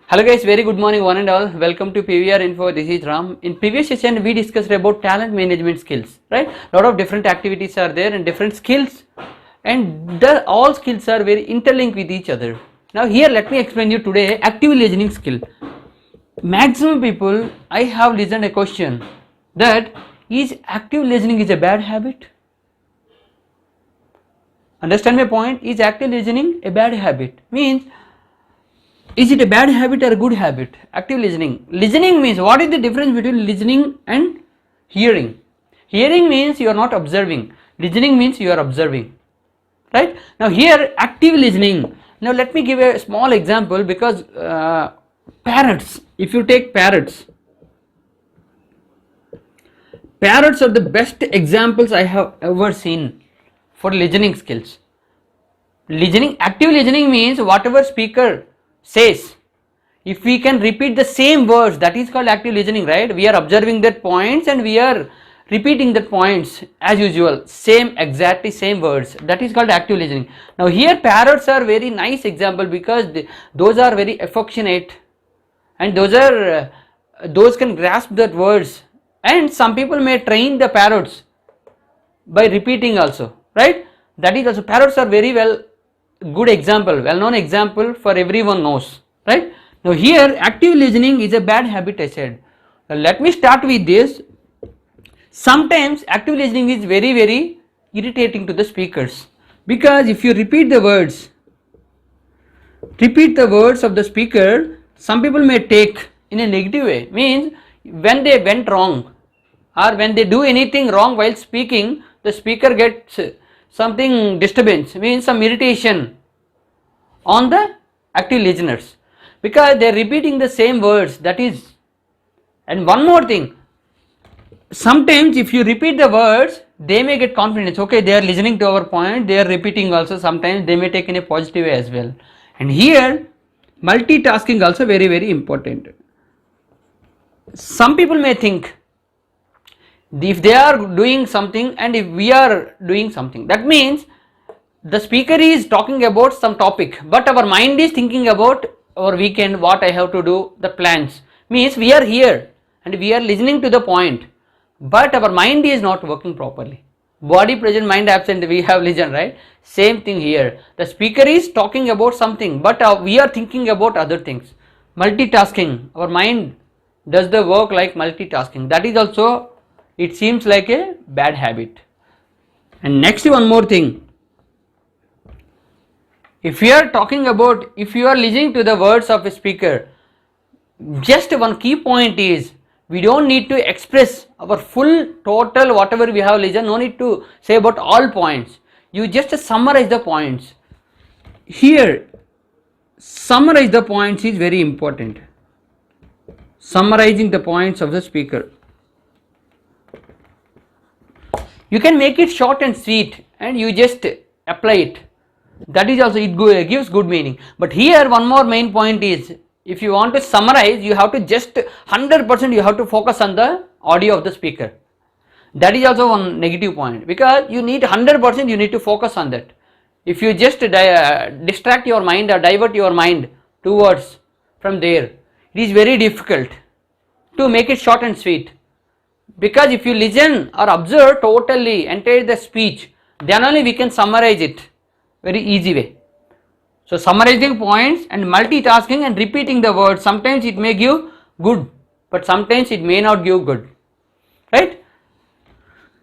Hello guys, very good morning one and all. Welcome to PVR Info. This is Ram. In previous session we discussed about talent management skills, right? Lot of different activities are there and different skills, and all skills are very interlinked with each other. Now here let me explain you today active listening skill. Maximum people, I have listened a question that is active listening is a bad habit? Understand my point? Is active listening a bad habit? Means, is it a bad habit or a good habit? Active listening. Listening means, what is the difference between listening and hearing? Hearing means you are not observing. Listening means you are observing. Right? Now here active listening. Now let me give a small example because parrots, if you take parrots are the best examples I have ever seen for listening skills. Listening, active listening means whatever speaker says, if we can repeat the same words, that is called active listening, right? We are observing that points and we are repeating that points as usual, exactly same words, that is called active listening. Now here parrots are very nice example because those are very affectionate and those can grasp that words, and some people may train the parrots by repeating also, right? That is also, parrots are very good example, well known example for everyone knows, right? Now here active listening is a bad habit, I said. Now let me start with this. Sometimes active listening is very irritating to the speakers, because if you repeat the words of the speaker, some people may take in a negative way. Means when they went wrong or when they do anything wrong while speaking, the speaker gets something disturbance, means some irritation on the active listeners because they are repeating the same words, that is. And one more thing, sometimes if you repeat the words, they may get confidence, okay, they are listening to our point, they are repeating also, sometimes they may take in a positive way as well. And here multitasking also very important. Some people may think, if they are doing something and if we are doing something, that means the speaker is talking about some topic, but our mind is thinking about our weekend, what I have to do, the plans. Means we are here and we are listening to the point, but our mind is not working properly. Body present, mind absent, we have listened, right? Same thing here. The speaker is talking about something, but we are thinking about other things. Multitasking, our mind does the work like multitasking. That is also, it seems like a bad habit. And next, one more thing. If you are talking about, if you are listening to the words of a speaker, just one key point is, we don't need to express our full total whatever we have listened, no need to say about all points. You just summarize the points. Here, summarize the points is very important. Summarizing the points of the speaker. You can make it short and sweet and you just apply it. That is also, it gives good meaning. But here one more main point is, if you want to summarize, you have to just 100% you have to focus on the audio of the speaker. That is also one negative point, because you need 100% you need to focus on that. If you just distract your mind or divert your mind towards from there, it is very difficult to make it short and sweet. Because if you listen or observe totally entire the speech, then only we can summarize it very easy way. So summarizing points and multitasking and repeating the words, sometimes it may give good, but sometimes it may not give good, right?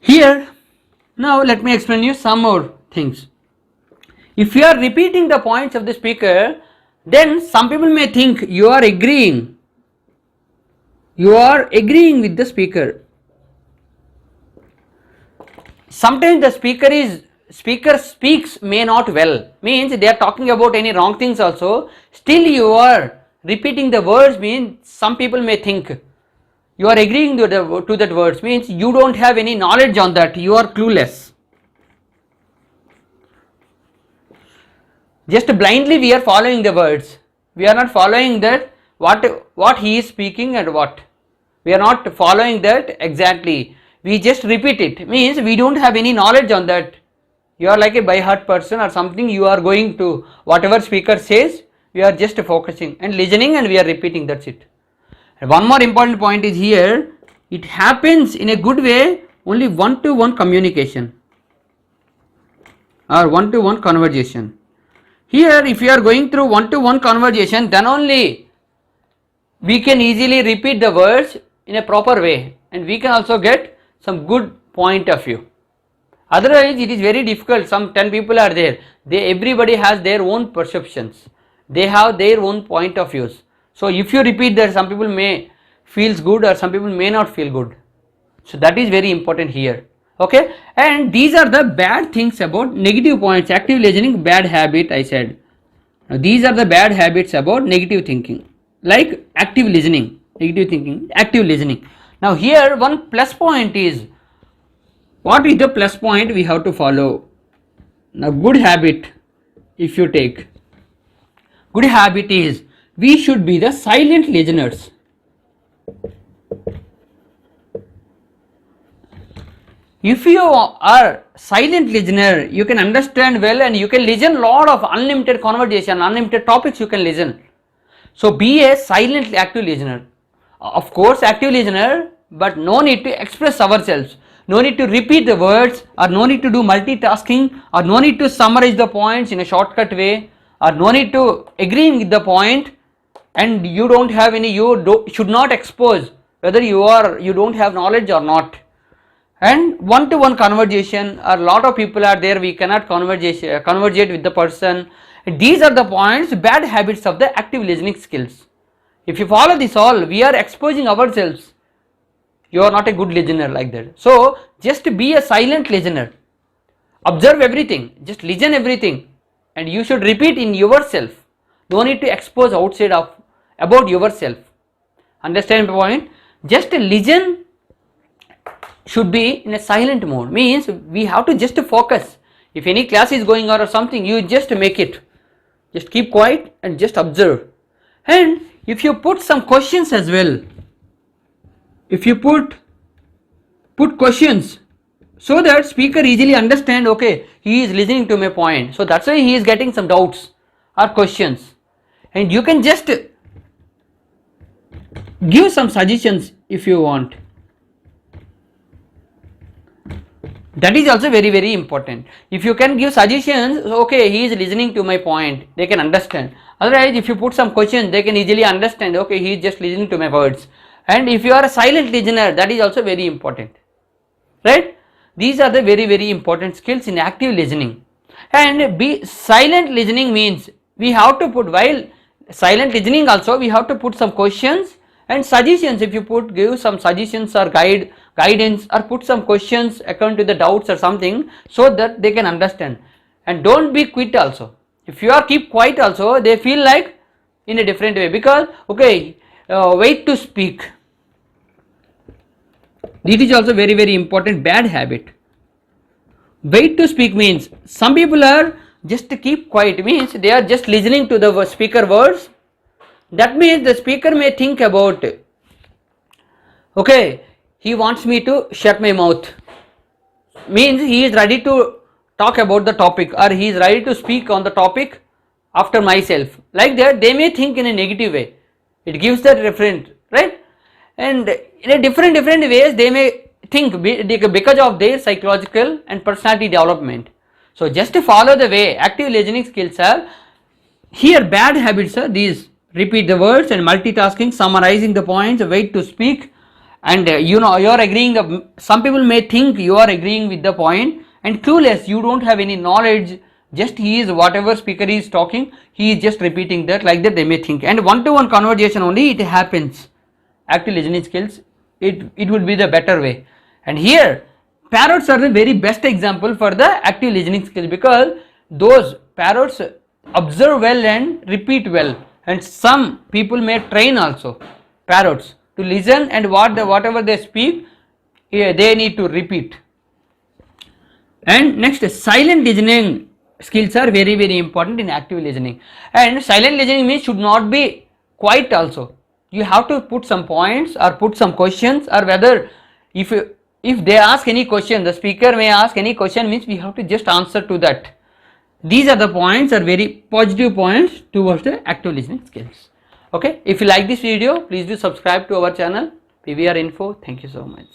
Here, now let me explain you some more things. If you are repeating the points of the speaker, then some people may think you are agreeing with the speaker. Sometimes the speaker speaks may not well, means they are talking about any wrong things also, still you are repeating the words, means some people may think you are agreeing to that words, means you don't have any knowledge on that, you are clueless. Just blindly we are following the words, we are not following that what he is speaking and what, we are not following that exactly, we just repeat it, means we don't have any knowledge on that. You are like a by heart person or something, you are going to whatever speaker says, we are just focusing and listening and we are repeating, that's it. And one more important point is here, it happens in a good way only one-to-one communication or one-to-one conversation. Here if you are going through one-to-one conversation, then only we can easily repeat the words in a proper way and we can also get some good point of view. Otherwise it is very difficult. Some 10 people are there, everybody has their own perceptions, they have their own point of views. So if you repeat that, some people may feels good or some people may not feel good. So that is very important here. Okay, and these are the bad things about negative points. Active listening, bad habit, I said. Now these are the bad habits about negative thinking, like active listening, negative thinking, active listening. Now here one plus point is, what is the plus point we have to follow? Now good habit, if you take, good habit is we should be the silent listeners. If you are silent listener, you can understand well and you can listen lot of unlimited conversation, unlimited topics you can listen. So be a silent active listener. Of course active listener, but no need to express ourselves, no need to repeat the words, or no need to do multitasking, or no need to summarize the points in a shortcut way, or no need to agree with the point, and you don't have any, should not expose whether you don't have knowledge or not. And one-to-one conversation, a lot of people are there, we cannot conversate with the person. These are the points, bad habits of the active listening skills. If you follow this all, we are exposing ourselves. You are not a good listener like that. So just be a silent listener. Observe everything, just listen everything, and you should repeat in yourself. No need to expose outside of about yourself. Understand the point? Just listen should be in a silent mode, means we have to just focus. If any class is going on or something, you just make it, just keep quiet and just observe. And if you put some questions as well, if you put questions, so that speaker easily understand, okay, he is listening to my point, so that's why he is getting some doubts or questions, and you can just give some suggestions if you want. That is also very, very important. If you can give suggestions, okay, he is listening to my point, they can understand. Otherwise, if you put some questions, they can easily understand, okay, he is just listening to my words. And if you are a silent listener, that is also very important, right? These are the very, very important skills in active listening. And silent listening means we have to put, while silent listening also, we have to put some questions and suggestions. If you give some suggestions or guidance, or put some questions according to the doubts or something, so that they can understand. And don't be quiet also. If you are keep quiet also, they feel like in a different way, because okay, wait to speak. This is also very, very important bad habit. Wait to speak means some people are just to keep quiet, means they are just listening to the speaker words. That means the speaker may think about, okay, he wants me to shut my mouth, means he is ready to talk about the topic, or he is ready to speak on the topic after myself. Like that, they may think in a negative way. It gives that reference, right? And in a different ways, they may think because of their psychological and personality development. So just to follow the way active listening skills are, here bad habits are these: repeat the words and multitasking, summarizing the points, wait to speak, and you are agreeing. Some people may think you are agreeing with the point, and clueless, you don't have any knowledge, just he is whatever speaker is talking, he is just repeating that, like that they may think. And one-to-one conversation only it happens. Active listening skills, it would be the better way. And here parrots are the very best example for the active listening skills, because those parrots observe well and repeat well. And some people may train also parrots to listen, and whatever they speak, they need to repeat. And next, silent listening skills are very, very important in active listening. And silent listening means should not be quiet also. You have to put some points or put some questions, or whether if they ask any question, the speaker may ask any question, means we have to just answer to that. These are the points, are very positive points towards the active listening skills. Okay, if you like this video, please do subscribe to our channel PVR Info. Thank you so much.